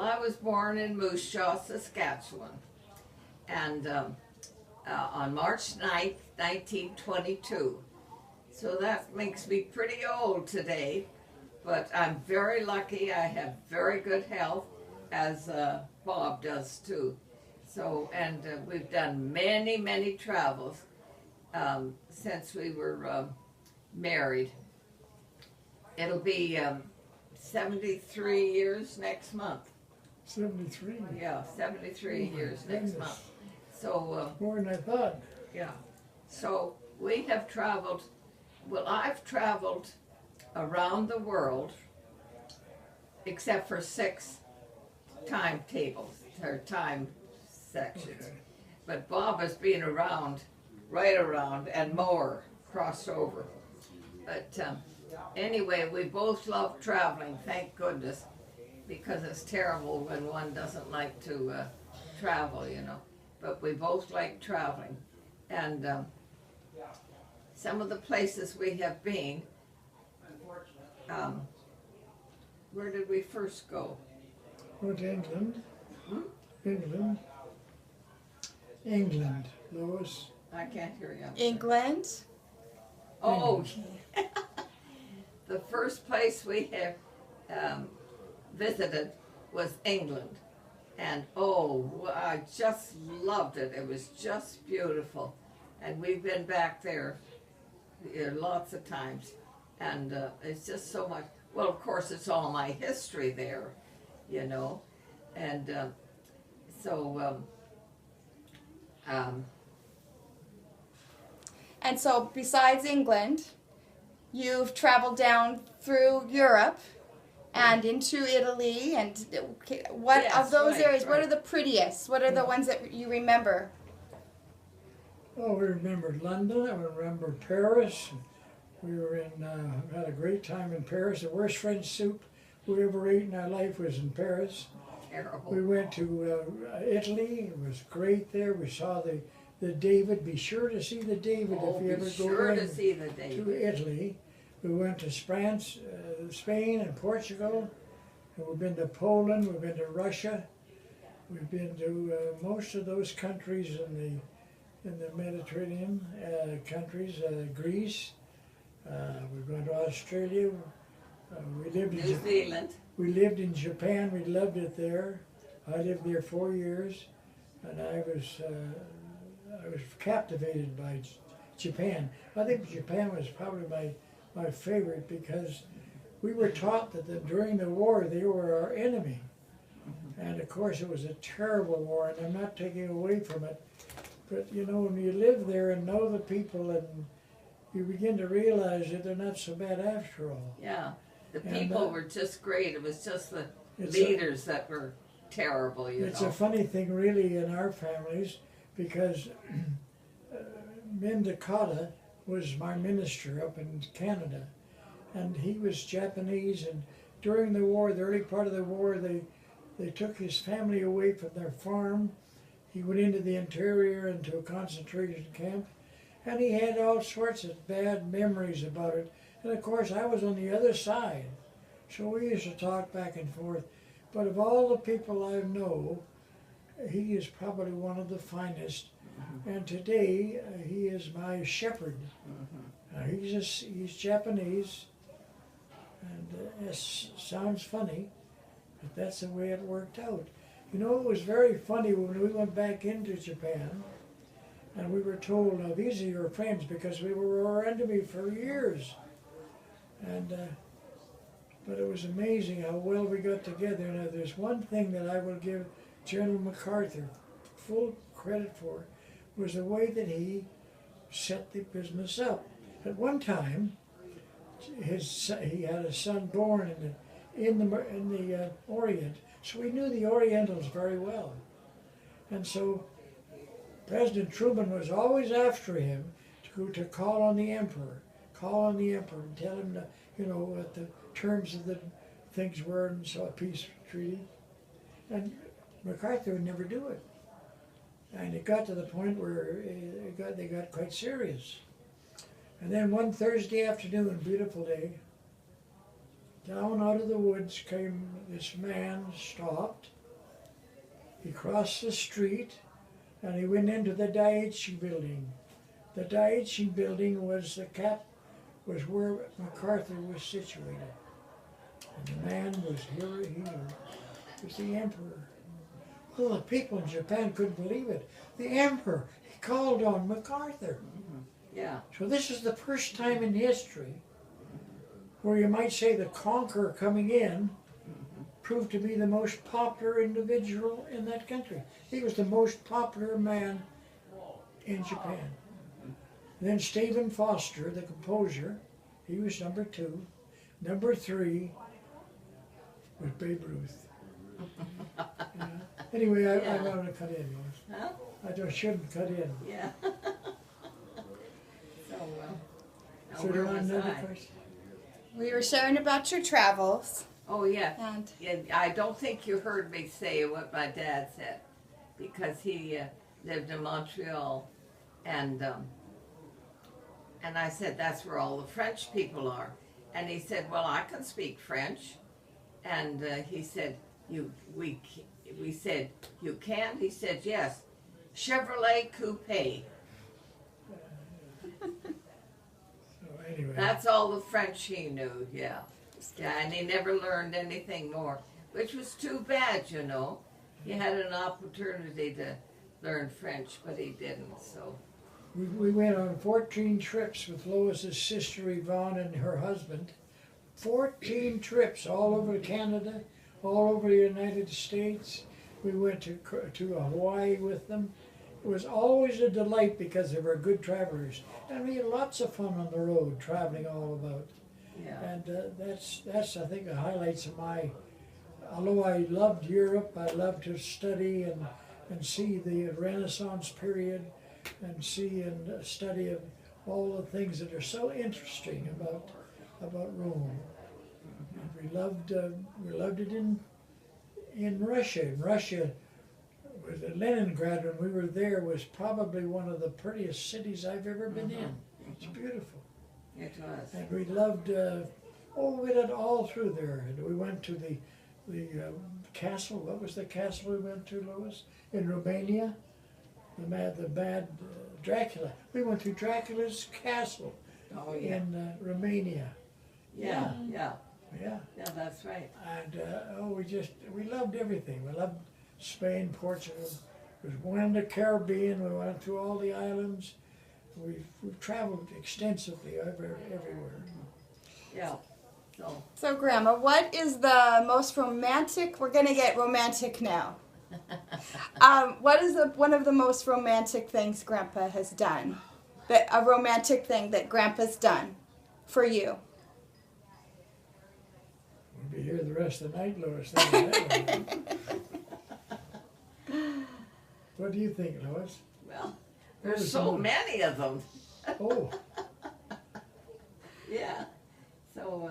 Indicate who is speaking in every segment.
Speaker 1: I was born in Moose Jaw, Saskatchewan, and on March 9th, 1922. So that makes me pretty old today, but I'm very lucky. I have very good health, as Bob does too. So, and we've done many, many travels since we were married. It'll be 73 years next month.
Speaker 2: 73?
Speaker 1: Yeah, 73 years next month. So,
Speaker 2: more than I thought.
Speaker 1: yeah. So we have traveled, well, I've traveled around the world except for 6 timetables, or time sections.
Speaker 2: Okay.
Speaker 1: But Bob has been around, right around, and more crossed over. But anyway, we both love traveling, thank goodness, because it's terrible when one doesn't like to travel, you know. But we both like traveling. And some of the places we have been, where did we first go?
Speaker 2: Went to England.
Speaker 1: Hmm?
Speaker 2: England. England, Lois.
Speaker 1: I can't hear you.
Speaker 3: England.
Speaker 1: Oh, the first place we have visited was England. And oh, I just loved it. It was just beautiful. And we've been back there lots of times. And it's just so much. Well, of course, it's all my history there, you know. And
Speaker 3: And so, besides England, you've traveled down through Europe and into Italy. And what
Speaker 1: Yes,
Speaker 3: of those
Speaker 1: right,
Speaker 3: areas? What
Speaker 1: right.
Speaker 3: are the prettiest? What are the ones that you remember?
Speaker 2: Oh, we remembered London. I remember Paris. We were in, had a great time in Paris. The worst French soup we ever ate in our life was in Paris.
Speaker 1: terrible.
Speaker 2: We went to Italy. It was great there. We saw the David. Be sure to see the David
Speaker 1: Oh,
Speaker 2: if you
Speaker 1: be
Speaker 2: ever
Speaker 1: sure
Speaker 2: go
Speaker 1: to see the David.
Speaker 2: to Italy. We went to France, Spain and Portugal. And we've been to Poland. We've been to Russia. We've been to most of those countries in the Mediterranean countries, Greece. We've gone to Australia. We lived in
Speaker 1: New Zealand.
Speaker 2: We lived in Japan. We loved it there. I lived there 4 years, and I was captivated by Japan. I think Japan was probably my favorite because we were taught that during the war they were our enemy, and of course it was a terrible war. And I'm not taking away from it, but you know, when you live there and know the people, and you begin to realize that they're not so bad after all.
Speaker 1: Yeah. The
Speaker 2: And,
Speaker 1: people were just great. It was just the
Speaker 2: It's
Speaker 1: leaders that were terrible, you
Speaker 2: It's
Speaker 1: know.
Speaker 2: a funny thing, really, in our families, because Mendicata was my minister up in Canada, and he was Japanese. And during the war, the early part of the war, they took his family away from their farm. He went into the interior, into a concentration camp, and he had all sorts of bad memories about it. And of course, I was on the other side, so we used to talk back and forth. But of all the people I know, he is probably one of the finest. And today, he is my shepherd. He's Japanese, and it sounds funny, but that's the way it worked out. You know, it was very funny when we went back into Japan, and we were told, "Now these are your friends," because we were our enemy for years. And but it was amazing how well we got together. Now, there's one thing that I will give General MacArthur full credit for, was the way that he set the business up. At one time, he had a son born in the Orient, so we knew the Orientals very well. And so President Truman was always after him to call on the emperor and tell him what the terms of the things were, and so a peace treaty. And MacArthur would never do it. And it got to the point where they got quite serious. And then one Thursday afternoon, beautiful day, down out of the woods came this man, stopped, He crossed the street and he went into the Daiichi building. The Daiichi building was was where MacArthur was situated. And the man was here, he was the emperor. Well, the people in Japan couldn't believe it. The emperor, he called on MacArthur.
Speaker 1: Yeah.
Speaker 2: So this is the first time in history where you might say the conqueror coming in proved to be the most popular individual in that country. He was the most popular man in Japan. Then Stephen Foster, the composer, he was number 2. Number 3 was Babe Ruth. Yeah. Anyway, I'm going to cut in, Lois.
Speaker 1: Huh?
Speaker 2: I just shouldn't cut in.
Speaker 1: Yeah. So, now
Speaker 2: So
Speaker 1: where
Speaker 2: do I
Speaker 1: was
Speaker 2: another
Speaker 1: I?
Speaker 2: question?
Speaker 3: We were sharing about your travels,
Speaker 1: Oh, yeah.
Speaker 3: and
Speaker 1: Yeah, I don't think you heard me say what my dad said, because he lived in Montreal, and I said that's where all the French people are, and he said, well, I can speak French, and he said, we said, you can? He said, yes, Chevrolet Coupe.
Speaker 2: So anyway,
Speaker 1: That's all the French he knew, yeah. Yeah, and he never learned anything more, which was too bad, you know. He had an opportunity to learn French, but he didn't, so.
Speaker 2: we went on 14 trips with Lois's sister Yvonne and her husband. 14 trips all over Canada, all over the United States. We went to Hawaii with them. It was always a delight because they were good travelers. And we had lots of fun on the road, traveling all about.
Speaker 1: Yeah,
Speaker 2: And that's I think the highlights of my. Although I loved Europe, I loved to study and see the Renaissance period, and see and study of all the things that are so interesting about Rome. And we loved it in Russia. In Russia, was Leningrad when we were there was probably one of the prettiest cities I've ever been in. It's beautiful.
Speaker 1: it was.
Speaker 2: And we loved, we did all through there. And we went to the castle. What was the castle we went to, Lois? In Romania? The bad Dracula. We went to Dracula's castle
Speaker 1: Oh, yeah.
Speaker 2: in Romania.
Speaker 1: Yeah, yeah,
Speaker 2: Yeah.
Speaker 1: yeah, that's right.
Speaker 2: And we loved everything. We loved Spain, Portugal. We went in the Caribbean. We went through all the islands. We've traveled extensively everywhere.
Speaker 1: Yeah,
Speaker 3: so Grandma, what is the most romantic? We're gonna get romantic now. What is one of the most romantic things Grandpa has done? A romantic thing that Grandpa's done for you?
Speaker 2: We'll be here the rest of the night, Lois. What do you think, Lois?
Speaker 1: well,
Speaker 2: What
Speaker 1: there's
Speaker 2: was
Speaker 1: so
Speaker 2: the most-
Speaker 1: many of them.
Speaker 2: Oh,
Speaker 1: Yeah, so,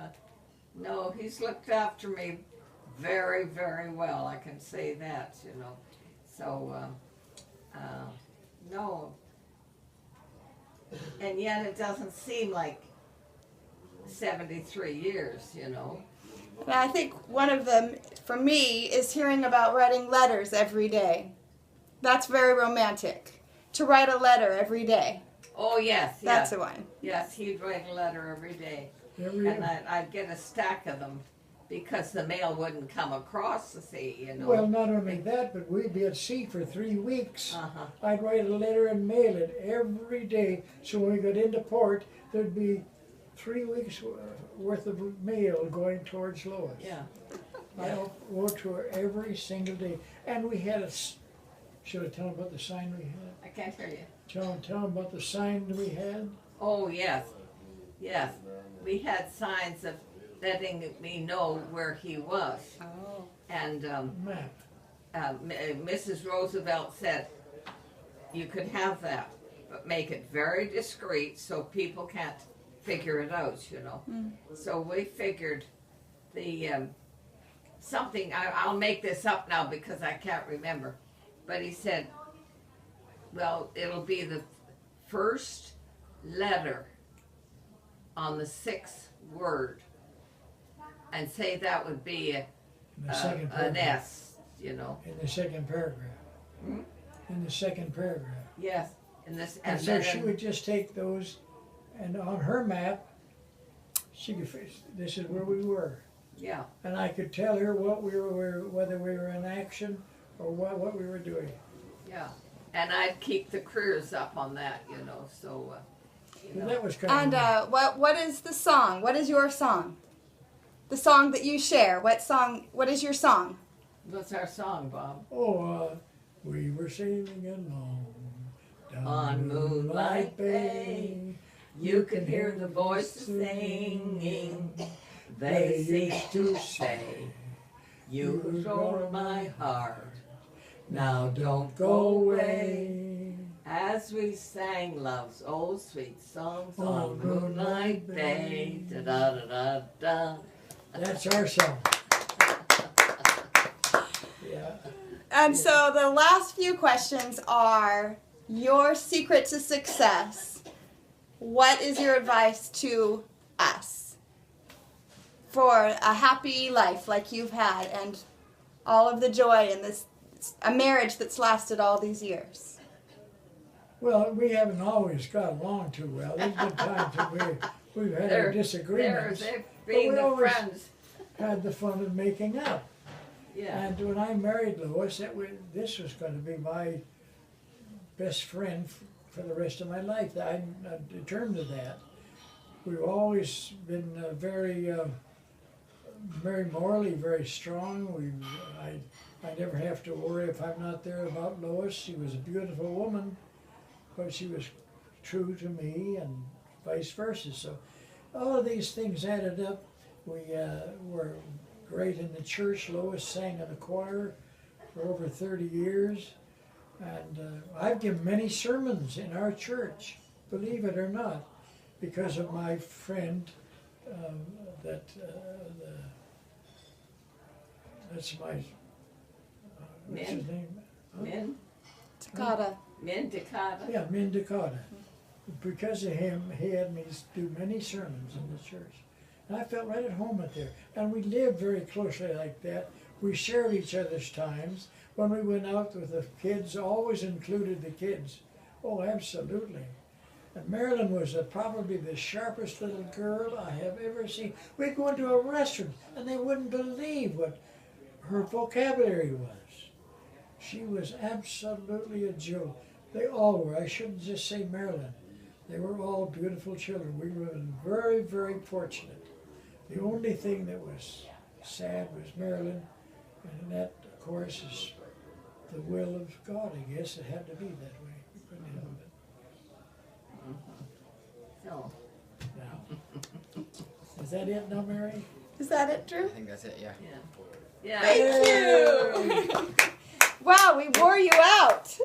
Speaker 1: no, he's looked after me very, very well, I can say that, you know. So, no. And yet it doesn't seem like 73 years, you know.
Speaker 3: And I think one of them, for me, is hearing about writing letters every day. That's very romantic. To write a letter every day.
Speaker 1: Oh, yes,
Speaker 3: That's
Speaker 1: yes,
Speaker 3: the one.
Speaker 1: yes, he'd write a letter every day.
Speaker 2: every
Speaker 1: And I'd get a stack of them because the mail wouldn't come across the sea, you know.
Speaker 2: well, not only that, but we'd be at sea for 3 weeks.
Speaker 1: Uh-huh.
Speaker 2: I'd write a letter and mail it every day. So when we got into port, there'd be 3 weeks worth of mail going towards Lois.
Speaker 1: Yeah,
Speaker 2: I wrote to her every single day. And we had should I tell them about the sign we had?
Speaker 1: I can't hear you.
Speaker 2: Tell them about the sign we had?
Speaker 1: Oh, yes, yes. We had signs of letting me know where he was.
Speaker 3: Oh.
Speaker 1: And
Speaker 2: Map.
Speaker 1: Mrs. Roosevelt said, you could have that, but make it very discreet so people can't figure it out, you know. So we figured the, something, I'll make this up now because I can't remember. But he said, well, it'll be the first letter on the 6th word, and say that would be
Speaker 2: The second
Speaker 1: an
Speaker 2: paragraph.
Speaker 1: S, you know.
Speaker 2: In the second paragraph.
Speaker 1: Hmm?
Speaker 2: In the second paragraph.
Speaker 1: Yes, and this,
Speaker 2: And
Speaker 1: and
Speaker 2: so
Speaker 1: then,
Speaker 2: she would just take those, and on her map, she could, this is where we were.
Speaker 1: yeah,
Speaker 2: And I could tell her what we were, whether we were in action or what we were doing.
Speaker 1: yeah. And I'd keep the careers up on that, you know, so, you
Speaker 2: So
Speaker 1: know.
Speaker 2: that was kind
Speaker 3: And
Speaker 2: of
Speaker 3: what is the song? What is your song? The song that you share. What song? What is your song?
Speaker 1: What's our song, Bob?
Speaker 2: we were sailing along down
Speaker 1: On Moonlight Bay, you can hear the voices singing. They used to say, you control my heart. Now don't go away. As we sang love's old sweet songs on Moonlight Bay. Da da da da da.
Speaker 2: That's our song. Yeah.
Speaker 3: And so the last few questions are your secret to success. What is your advice to us for a happy life like you've had and all of the joy in this, a marriage that's lasted all these years?
Speaker 2: Well, we haven't always got along too well. There's been times that we've had our disagreements.
Speaker 1: They're being
Speaker 2: we
Speaker 1: the
Speaker 2: always-
Speaker 1: friends.
Speaker 2: Had the fun of making up.
Speaker 1: Yeah.
Speaker 2: And when I married Lois, this was going to be my best friend for the rest of my life. I'm determined to that. We've always been very morally very strong. I never have to worry if I'm not there about Lois. She was a beautiful woman, but she was true to me and vice versa. So all of these things added up. We were great in the church. Lois sang in the choir for over 30 years. And I've given many sermons in our church, believe it or not, because of my friend that's my, what's his name?
Speaker 1: Min?
Speaker 3: Takata.
Speaker 1: Min Dakota.
Speaker 2: Yeah, Min Dakota. Because of him, he had me do many sermons in the church. And I felt right at home at there. And we lived very closely like that. We shared each other's times. When we went out with the kids, always included the kids. Oh, absolutely. And Marilyn was probably the sharpest little girl I have ever seen. We'd go into a restaurant, and they wouldn't believe what her vocabulary was. She was absolutely a jewel. They all were. I shouldn't just say Marilyn. They were all beautiful children. We were very, very fortunate. The only thing that was sad was Marilyn, and that, of course, is the will of God, I guess. It had to be that way. We couldn't help it.
Speaker 1: So,
Speaker 2: Now, is that it now, Mary?
Speaker 3: Is that it, Drew?
Speaker 4: I think that's it, yeah.
Speaker 1: yeah. Yeah.
Speaker 3: Thank you. Wow, we wore you out.